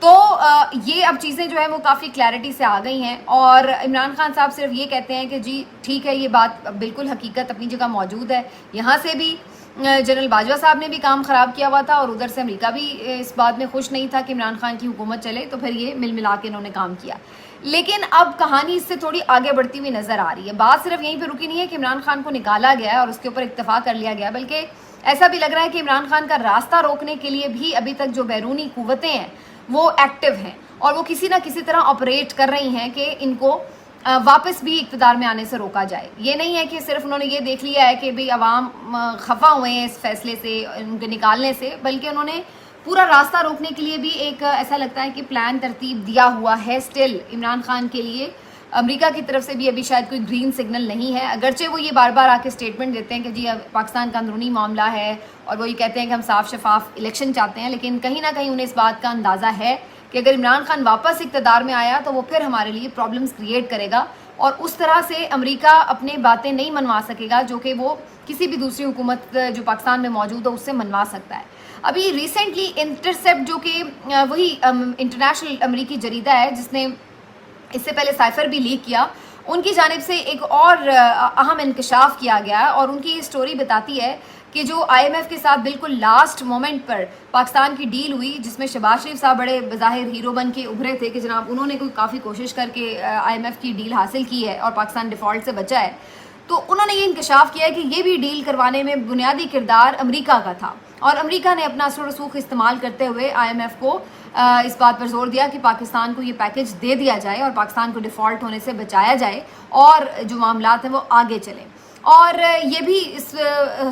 تو یہ اب چیزیں جو ہیں وہ کافی کلیئرٹی سے آ گئی ہیں، اور عمران خان صاحب صرف یہ کہتے ہیں کہ جی ٹھیک ہے، یہ بات بالکل حقیقت اپنی جگہ موجود ہے. یہاں سے بھی جنرل باجوہ صاحب نے بھی کام خراب کیا ہوا تھا، اور ادھر سے امریکہ بھی اس بات میں خوش نہیں تھا کہ عمران خان کی حکومت چلے، تو پھر یہ مل ملا کے انہوں نے کام کیا. لیکن اب کہانی اس سے تھوڑی آگے بڑھتی ہوئی نظر آ رہی ہے. بات صرف یہیں پہ رکی نہیں ہے کہ عمران خان کو نکالا گیا ہے اور اس کے اوپر اکتفا کر لیا گیا، بلکہ ایسا بھی لگ رہا ہے کہ عمران خان کا راستہ روکنے کے لیے بھی ابھی تک جو بیرونی قوتیں ہیں وہ ایکٹیو ہیں، اور وہ کسی نہ کسی طرح آپریٹ کر رہی ہیں کہ ان کو واپس بھی اقتدار میں آنے سے روکا جائے. یہ نہیں ہے کہ صرف انہوں نے یہ دیکھ لیا ہے کہ بھئی عوام خفا ہوئے ہیں اس فیصلے سے، ان کے نکالنے سے، بلکہ انہوں نے پورا راستہ روکنے کے لیے بھی ایک ایسا لگتا ہے کہ پلان ترتیب دیا ہوا ہے اسٹل عمران خان کے لیے. امریکہ کی طرف سے بھی ابھی شاید کوئی گرین سگنل نہیں ہے، اگرچہ وہ یہ بار بار آ کے اسٹیٹمنٹ دیتے ہیں کہ جی پاکستان کا اندرونی معاملہ ہے، اور وہ یہ کہتے ہیں کہ ہم صاف شفاف الیکشن چاہتے ہیں، لیکن کہیں نہ کہیں انہیں اس بات کا اندازہ ہے کہ اگر عمران خان واپس اقتدار میں آیا تو وہ پھر ہمارے لیے پرابلمز کریٹ کرے گا، اور اس طرح سے امریکہ اپنے باتیں نہیں منوا سکے گا جو کہ وہ کسی بھی دوسری حکومت جو پاکستان میں موجود ہو اس سے منوا سکتا ہے. ابھی ریسنٹلی انٹرسیپٹ جو کہ وہی انٹرنیشنل امریکی جریدہ ہے جس نے اس سے پہلے سائفر بھی لیک کیا، ان کی جانب سے ایک اور اہم انکشاف کیا گیا، اور ان کی اسٹوری بتاتی ہے کہ جو آئی ایم ایف کے ساتھ بالکل لاسٹ مومنٹ پر پاکستان کی ڈیل ہوئی، جس میں شہباز شریف صاحب بڑے بظاہر ہیرو بن کے ابھرے تھے کہ جناب انہوں نے کوئی کافی کوشش کر کے آئی ایم ایف کی ڈیل حاصل کی ہے اور پاکستان ڈیفالٹ سے بچا ہے، تو انہوں نے یہ انکشاف کیا ہے کہ یہ بھی ڈیل کروانے میں بنیادی کردار امریکہ کا تھا، اور امریکہ نے اپنا اثر و رسوخ استعمال کرتے ہوئے آئی ایم ایف کو اس بات پر زور دیا کہ پاکستان کو یہ پیکج دے دیا جائے اور پاکستان کو ڈیفالٹ ہونے سے بچایا جائے، اور جو معاملات ہیں وہ آگے چلیں. اور یہ بھی اس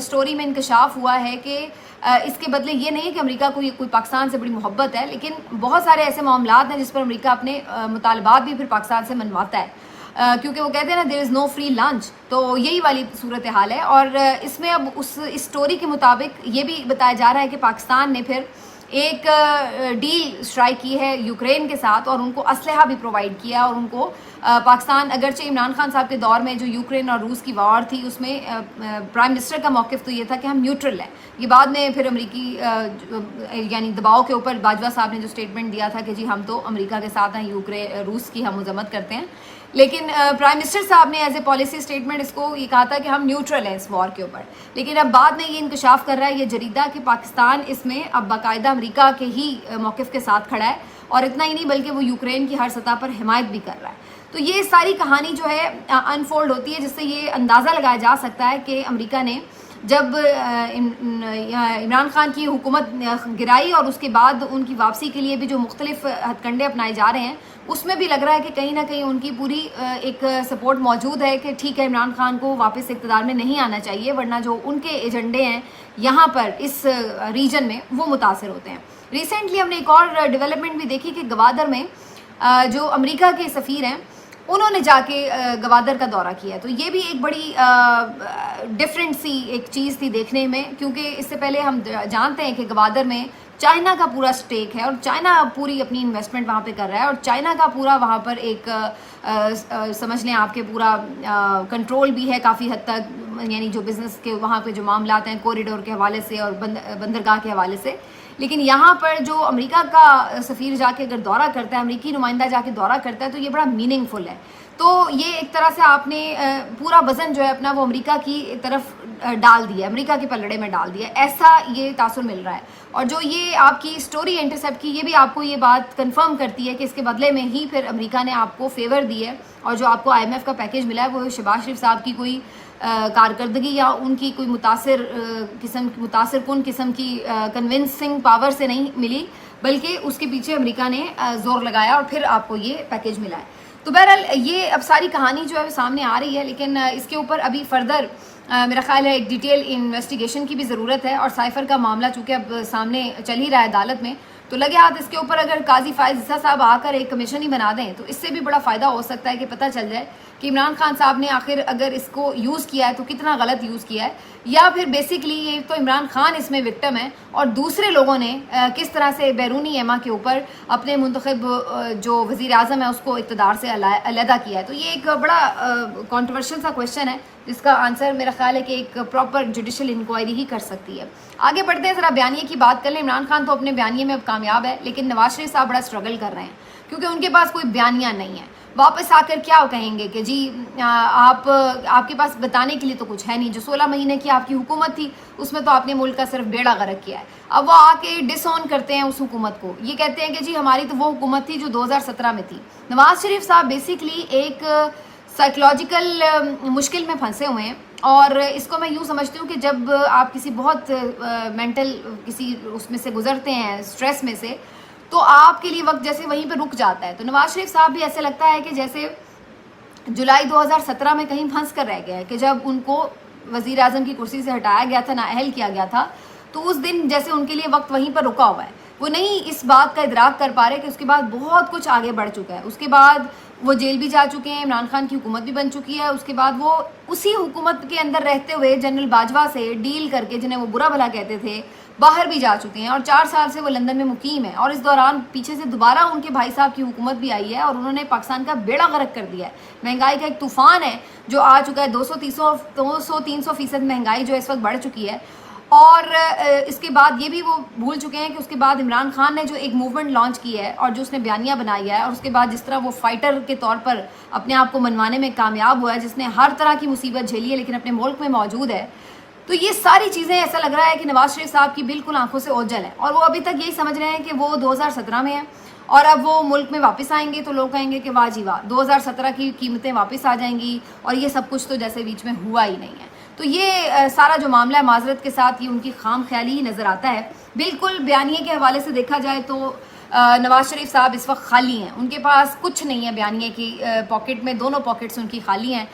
سٹوری میں انکشاف ہوا ہے کہ اس کے بدلے یہ نہیں کہ امریکہ کو یہ کوئی پاکستان سے بڑی محبت ہے، لیکن بہت سارے ایسے معاملات ہیں جس پر امریکہ اپنے مطالبات بھی پھر پاکستان سے منواتا ہے، کیونکہ وہ کہتے ہیں نا دیر از نو فری لنچ، تو یہی والی صورتحال ہے. اور اس میں اب اس اسٹوری کے مطابق یہ بھی بتایا جا رہا ہے کہ پاکستان نے پھر ایک ڈیل اسٹرائک کی ہے یوکرین کے ساتھ، اور ان کو اسلحہ بھی پرووائڈ کیا، اور ان کو پاکستان اگرچہ عمران خان صاحب کے دور میں جو یوکرین اور روس کی وار تھی اس میں پرائم منسٹر کا موقف تو یہ تھا کہ ہم نیوٹرل ہیں. یہ بعد میں پھر امریکی یعنی دباؤ کے اوپر باجوہ صاحب نے جو اسٹیٹمنٹ دیا تھا کہ جی ہم تو امریکہ کے ساتھ ہیں، روس کی ہم مذمت کرتے ہیں، لیکن پرائم منسٹر صاحب نے ایز اے پالیسی اسٹیٹمنٹ اس کو یہ کہا تھا کہ ہم نیوٹرل ہیں اس وار کے اوپر. لیکن اب بعد میں یہ انکشاف کر رہا ہے یہ جریدہ کہ پاکستان اس میں اب باقاعدہ امریکہ کے ہی موقف کے ساتھ کھڑا ہے، اور اتنا ہی نہیں بلکہ وہ یوکرین کی ہر سطح پر حمایت بھی کر رہا ہے. تو یہ ساری کہانی جو ہے انفولڈ ہوتی ہے، جس سے یہ اندازہ لگایا جا سکتا ہے کہ امریکہ نے جب عمران خان کی حکومت گرائی اور اس کے بعد ان کی واپسی کے لیے بھی جو مختلف ہتھ کنڈے اپنائے جا رہے ہیں، اس میں بھی لگ رہا ہے کہ کہیں نہ کہیں ان کی پوری ایک سپورٹ موجود ہے کہ ٹھیک ہے عمران خان کو واپس اقتدار میں نہیں آنا چاہیے، ورنہ جو ان کے ایجنڈے ہیں یہاں پر اس ریجن میں وہ متاثر ہوتے ہیں. ریسنٹلی ہم نے ایک اور ڈیولپمنٹ بھی دیکھی کہ گوادر میں جو امریکہ کے سفیر ہیں انہوں نے جا کے گوادر کا دورہ کیا، تو یہ بھی ایک بڑی ڈفرینٹ سی ایک چیز تھی دیکھنے میں، کیونکہ اس سے پہلے ہم جانتے ہیں کہ گوادر میں چائنا کا پورا سٹیک ہے، اور چائنا پوری اپنی انویسٹمنٹ وہاں پہ کر رہا ہے، اور چائنا کا پورا وہاں پر ایک سمجھ لیں آپ کے پورا کنٹرول بھی ہے کافی حد تک، یعنی جو بزنس کے وہاں پہ جو معاملات ہیں کوریڈور کے حوالے سے اور بندرگاہ کے حوالے سے. لیکن یہاں پر جو امریکہ کا سفیر جا کے اگر دورہ کرتا ہے، امریکی نمائندہ جا کے دورہ کرتا ہے، تو یہ بڑا میننگ فل ہے. تو یہ ایک طرح سے آپ نے پورا وزن جو ہے اپنا وہ امریکہ کی طرف ڈال دیا، امریکہ کے پلڑے میں ڈال دیا، ایسا یہ تاثر مل رہا ہے. اور جو یہ آپ کی اسٹوری انٹرسیپٹ کی، یہ بھی آپ کو یہ بات کنفرم کرتی ہے کہ اس کے بدلے میں ہی پھر امریکہ نے آپ کو فیور دی ہے، اور جو آپ کو آئی ایم ایف کا پیکیج ملا ہے وہ شہباز شریف صاحب کی کوئی کارکردگی یا ان کی کوئی متاثر کن قسم کی کنونسنگ پاور سے نہیں ملی، بلکہ اس کے پیچھے امریکہ نے زور لگایا اور پھر آپ کو یہ پیکیج ملا ہے. تو بہرحال یہ اب ساری کہانی جو ہے وہ سامنے آ رہی ہے، لیکن اس کے اوپر ابھی فردر میرا خیال ہے ایک ڈیٹیل انویسٹیگیشن کی بھی ضرورت ہے. اور سائفر کا معاملہ چونکہ اب سامنے چل ہی رہا ہے عدالت میں، تو لگے ہاتھ اس کے اوپر اگر قاضی فائز عیسیٰ صاحب آ کر ایک کمیشن ہی بنا دیں تو اس سے بھی بڑا فائدہ ہو سکتا ہے کہ پتہ چل جائے کہ عمران خان صاحب نے آخر اگر اس کو یوز کیا ہے تو کتنا غلط یوز کیا ہے، یا پھر بیسکلی یہ تو عمران خان اس میں وکٹم ہے اور دوسرے لوگوں نے کس طرح سے بیرونی ایما کے اوپر اپنے منتخب جو وزیر اعظم ہے اس کو اقتدار سے علیحدہ کیا ہے. تو یہ ایک بڑا کنٹروورشل سا کویشچن ہے، جس کا آنسر میرا خیال ہے کہ ایک پراپر جوڈیشل انکوائری ہی کر سکتی ہے. آگے بڑھتے ہیں, ذرا بیانیے کی بات کر لیں. عمران خان تو اپنے بیانیے میں اب کامیاب ہے, لیکن نواز شریف صاحب بڑا اسٹرگل کر رہے ہیں کیونکہ ان کے پاس کوئی بیانیہ نہیں ہے. واپس آ کر کیا کہیں گے کہ جی آپ کے پاس بتانے کے لیے تو کچھ ہے نہیں. جو 16 مہینے کی آپ کی حکومت تھی اس میں تو آپ نے ملک کا صرف بیڑا غرق کیا ہے. اب وہ آ کے ڈس آن کرتے ہیں اس حکومت کو, یہ کہتے ہیں کہ جی ہماری تو وہ حکومت تھی جو 2017 میں تھی. نواز شریف صاحب بیسیکلی ایک سائیکلوجیکل مشکل میں پھنسے ہوئے ہیں, اور اس کو میں یوں سمجھتی ہوں کہ جب آپ کسی بہت مینٹل کسی اس میں سے گزرتے ہیں, اسٹریس میں سے, تو آپ کے لیے وقت جیسے وہیں پہ رک جاتا ہے. تو نواز شریف صاحب بھی ایسے لگتا ہے کہ جیسے جولائی 2017 میں کہیں پھنس کر رہ گیا ہے, کہ جب ان کو وزیر اعظم کی کرسی سے ہٹایا گیا تھا, نااہل کیا گیا تھا, تو اس دن جیسے ان کے لیے وقت وہیں پر رکا ہوا ہے. وہ نہیں اس بات کا ادراک کر پا رہے کہ اس کے بعد بہت کچھ آگے بڑھ چکا ہے. اس کے بعد وہ جیل بھی جا چکے ہیں, عمران خان کی حکومت بھی بن چکی ہے. اس کے بعد وہ اسی حکومت کے اندر رہتے ہوئے جنرل باجوہ سے ڈیل کر کے, جنہیں وہ برا بھلا کہتے تھے, باہر بھی جا چکے ہیں, اور 4 سال سے وہ لندن میں مقیم ہیں. اور اس دوران پیچھے سے دوبارہ ان کے بھائی صاحب کی حکومت بھی آئی ہے, اور انہوں نے پاکستان کا بیڑا غرق کر دیا ہے. مہنگائی کا ایک طوفان ہے جو آ چکا ہے, 200-300% مہنگائی جو اس وقت بڑھ چکی ہے. اور اس کے بعد یہ بھی وہ بھول چکے ہیں کہ اس کے بعد عمران خان نے جو ایک موومنٹ لانچ کی ہے, اور جو اس نے بیانیہ بنایا ہے, اور اس کے بعد جس طرح وہ فائٹر کے طور پر اپنے آپ کو منوانے میں کامیاب ہوا ہے, جس نے ہر طرح کی مصیبت جھیلی ہے لیکن اپنے ملک میں موجود ہے, تو یہ ساری چیزیں ایسا لگ رہا ہے کہ نواز شریف صاحب کی بالکل آنکھوں سے اوجھل ہے. اور وہ ابھی تک یہی سمجھ رہے ہیں کہ وہ 2017 میں ہیں, اور اب وہ ملک میں واپس آئیں گے تو لوگ کہیں گے کہ واہ جی واہ, 2017 کی قیمتیں واپس آ جائیں گی, اور یہ سب کچھ تو جیسے بیچ میں ہوا ہی نہیں ہے. تو یہ سارا جو معاملہ ہے, معذرت کے ساتھ, یہ ان کی خام خیالی ہی نظر آتا ہے. بالکل بیانیے کے حوالے سے دیکھا جائے تو نواز شریف صاحب اس وقت خالی ہیں, ان کے پاس کچھ نہیں ہے بیانیے کی پاکٹ میں. دونوں پاکٹس ان کی خالی ہیں,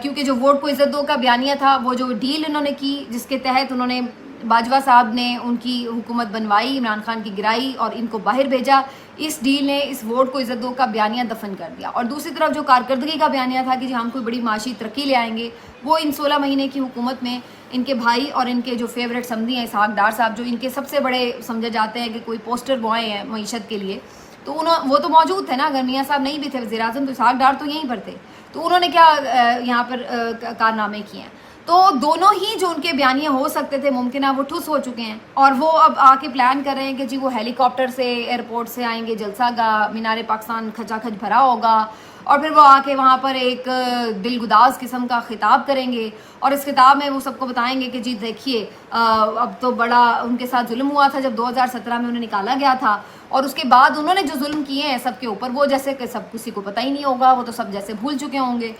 کیونکہ جو ووٹ کو عزت دو کا بیانیہ تھا, وہ جو ڈیل انہوں نے کی, جس کے تحت انہوں نے باجوہ صاحب نے ان کی حکومت بنوائی, عمران خان کی گرائی اور ان کو باہر بھیجا, اس ڈیل نے اس ووٹ کو عزت دو کا بیانیہ دفن کر دیا. اور دوسری طرف جو کارکردگی کا بیانیہ تھا کہ جی ہم کوئی بڑی معاشی ترقی لے آئیں گے, وہ ان 16 مہینے کی حکومت میں ان کے بھائی اور ان کے جو فیوریٹ سمدھی ہیں اسحاق ڈار صاحب, جو ان کے سب سے بڑے سمجھے جاتے ہیں کہ کوئی پوسٹر بوائے ہیں معیشت کے لیے, تو وہ تو موجود تھے نا. اگر میاں صاحب نہیں بھی تھے وزیر اعظم, تو اسحاق ڈار تو یہیں پر تھے, تو انہوں نے کیا یہاں پر کارنامے کیے ہیں. تو دونوں ہی جو ان کے بیانیے ہو سکتے تھے ممکنہ, وہ ٹھس ہو چکے ہیں, اور وہ اب آ کے پلان کر رہے ہیں کہ جی وہ ہیلی کاپٹر سے ایئرپورٹ سے آئیں گے, جلسہ گاہ مینار پاکستان کھچا کھچ بھرا ہوگا, اور پھر وہ آ کے وہاں پر ایک دلگداز قسم کا خطاب کریں گے, اور اس خطاب میں وہ سب کو بتائیں گے کہ جی دیکھیے اب تو بڑا ان کے ساتھ ظلم ہوا تھا جب 2017 میں انہیں نکالا گیا تھا, اور اس کے بعد انہوں نے جو ظلم کیے ہیں سب کے اوپر, وہ جیسے کہ سب کسی کو پتہ ہی نہیں ہوگا, وہ تو سب جیسے بھول چکے ہوں گے.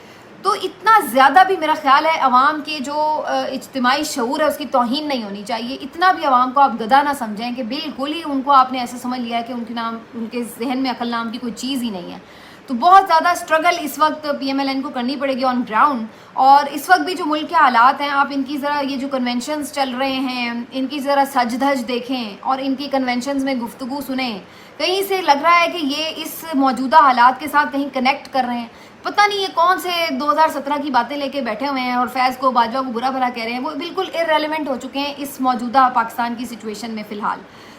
تو اتنا زیادہ بھی میرا خیال ہے عوام کے جو اجتماعی شعور ہے اس کی توہین نہیں ہونی چاہیے. اتنا بھی عوام کو آپ گدھا نہ سمجھیں کہ بالکل ہی ان کو آپ نے ایسے سمجھ لیا ہے کہ ان کے ذہن میں عقل نام کی کوئی چیز ہی نہیں ہے. تو بہت زیادہ اسٹرگل اس وقت پی ایم ایل این کو کرنی پڑے گی آن گراؤنڈ. اور اس وقت بھی جو ملک کے حالات ہیں, آپ ان کی ذرا یہ جو کنونشنز چل رہے ہیں ان کی ذرا سج دھج دیکھیں, اور ان کی کنونشنز میں گفتگو سنیں, کہیں سے لگ رہا ہے کہ یہ اس موجودہ حالات کے ساتھ کہیں کنیکٹ کر رہے ہیں. پتہ نہیں یہ کون سے 2017 کی باتیں لے کے بیٹھے ہوئے ہیں, اور فیض کو باجوہ کو برا بھلا کہہ رہے ہیں. وہ بالکل ارریلیونٹ ہو چکے ہیں اس موجودہ پاکستان کی سچویشن میں فی الحال.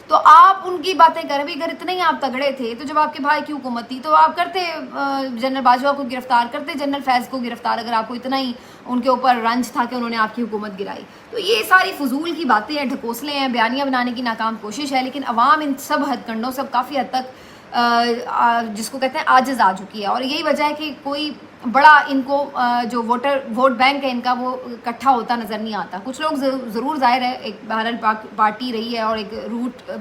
تو آپ ان کی باتیں کریں بھی, اگر اتنے ہی آپ تگڑے تھے تو جب آپ کے بھائی کی حکومت تھی تو آپ کرتے جنرل باجوہ کو گرفتار, کرتے جنرل فیض کو گرفتار, اگر آپ کو اتنا ہی ان کے اوپر رنج تھا کہ انہوں نے آپ کی حکومت گرائی. تو یہ ساری فضول کی باتیں ہیں, ڈھکوسلے ہیں, بیانیہ بنانے کی ناکام کوشش ہے. لیکن عوام ان سب ہتھ کنڈوں سے کافی حد تک جس کو کہتے ہیں عاجز آ چکی ہے, اور یہی وجہ ہے کہ کوئی بڑا ان کو جو ووٹ بینک ہے ان کا وہ اکٹھا ہوتا نظر نہیں آتا. کچھ لوگ ضرور ظاہر ہے ایک بہرحال پارٹی رہی ہے اور ایک روٹ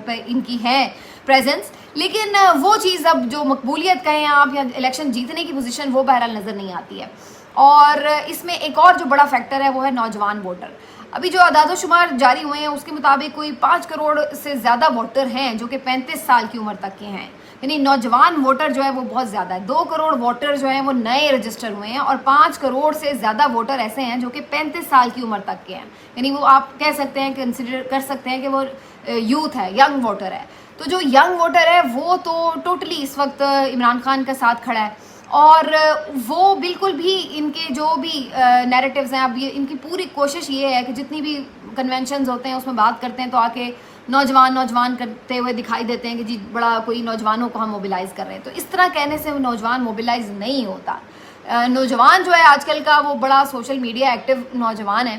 پہ ان کی ہے پریزنس, لیکن وہ چیز اب جو مقبولیت کہیں آپ یا الیکشن جیتنے کی پوزیشن, وہ بہرحال نظر نہیں آتی ہے. اور اس میں ایک اور جو بڑا فیکٹر ہے وہ ہے نوجوان ووٹر. ابھی جو اعداد و شمار جاری ہوئے ہیں اس کے مطابق کوئی 5 کروڑ سے زیادہ ووٹر ہیں جو کہ 35 سال کی عمر تک کے ہیں, یعنی نوجوان ووٹر جو ہے وہ بہت زیادہ ہے. 2 کروڑ ووٹر جو ہیں وہ نئے رجسٹر ہوئے ہیں, اور 5 کروڑ سے زیادہ ووٹر ایسے ہیں جو کہ 35 سال کی عمر تک کے ہیں, یعنی وہ آپ کہہ سکتے ہیں, کنسیڈر کر سکتے ہیں کہ وہ یوتھ ہے, ینگ ووٹر ہے. تو جو ینگ ووٹر ہے وہ تو ٹوٹلی اس وقت عمران خان کا ساتھ کھڑا ہے, اور وہ بالکل بھی ان کے جو بھی نیریٹیوز ہیں, اب یہ ان کی پوری کوشش یہ ہے کہ جتنی بھی کنونشنز ہوتے ہیں اس میں بات کرتے ہیں تو آ کے نوجوان کرتے ہوئے دکھائی دیتے ہیں کہ جی بڑا کوئی نوجوانوں کو ہم موبلائز کر رہے ہیں. تو اس طرح کہنے سے وہ نوجوان موبلائز نہیں ہوتا. نوجوان جو ہے آج کل کا وہ بڑا سوشل میڈیا ایکٹیو نوجوان ہے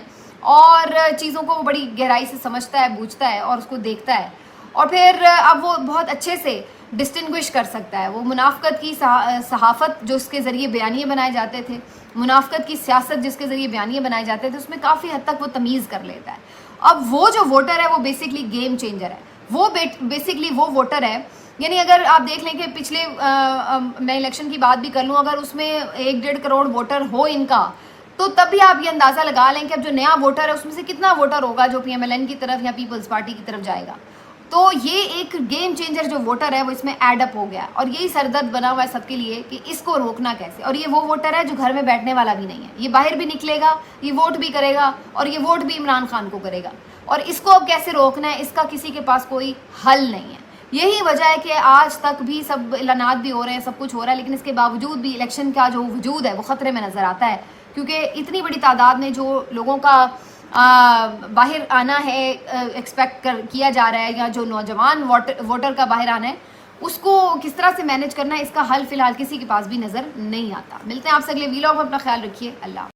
اور چیزوں کو وہ بڑی گہرائی سے سمجھتا ہے, بوجھتا ہے اور اس کو دیکھتا ہے, اور پھر اب وہ بہت اچھے سے ڈسٹنگوش کر سکتا ہے. وہ منافقت کی صحافت جو اس کے ذریعے بیانیے بنائے جاتے تھے, منافقت کی سیاست جس کے ذریعے بیانیے بنائے جاتے تھے, اس میں کافی حد تک وہ تمیز کر لیتا ہے. اب وہ جو ووٹر ہے وہ بیسکلی گیم چینجر ہے, وہ بیسکلی وہ ووٹر ہے. یعنی اگر آپ دیکھ لیں کہ پچھلے میں الیکشن کی بات بھی کر لوں, اگر اس میں 1.5 کروڑ ووٹر ہو ان کا, تو تب بھی آپ یہ اندازہ لگا لیں کہ اب جو نیا ووٹر ہے اس میں سے کتنا ووٹر ہوگا جو پی ایم ایل این کی طرف یا پیپلز پارٹی کی طرف جائے گا. تو یہ ایک گیم چینجر جو ووٹر ہے وہ اس میں ایڈ اپ ہو گیا, اور یہی سردرد بنا ہوا ہے سب کے لیے کہ اس کو روکنا کیسے. اور یہ وہ ووٹر ہے جو گھر میں بیٹھنے والا بھی نہیں ہے, یہ باہر بھی نکلے گا, یہ ووٹ بھی کرے گا, اور یہ ووٹ بھی عمران خان کو کرے گا. اور اس کو اب کیسے روکنا ہے, اس کا کسی کے پاس کوئی حل نہیں ہے. یہی وجہ ہے کہ آج تک بھی سب اعلانات بھی ہو رہے ہیں, سب کچھ ہو رہا ہے, لیکن اس کے باوجود بھی الیکشن کا جو وجود ہے وہ خطرے میں نظر آتا ہے, کیونکہ اتنی بڑی تعداد میں جو لوگوں کا باہر آنا ہے ایکسپیکٹ کیا جا رہا ہے, یا جو نوجوان ووٹر کا باہر آنا ہے, اس کو کس طرح سے مینیج کرنا ہے, اس کا حل فی الحال کسی کے پاس بھی نظر نہیں آتا. ملتے ہیں آپ سے اگلے ویلاگ میں, اپنا خیال رکھیے. اللہ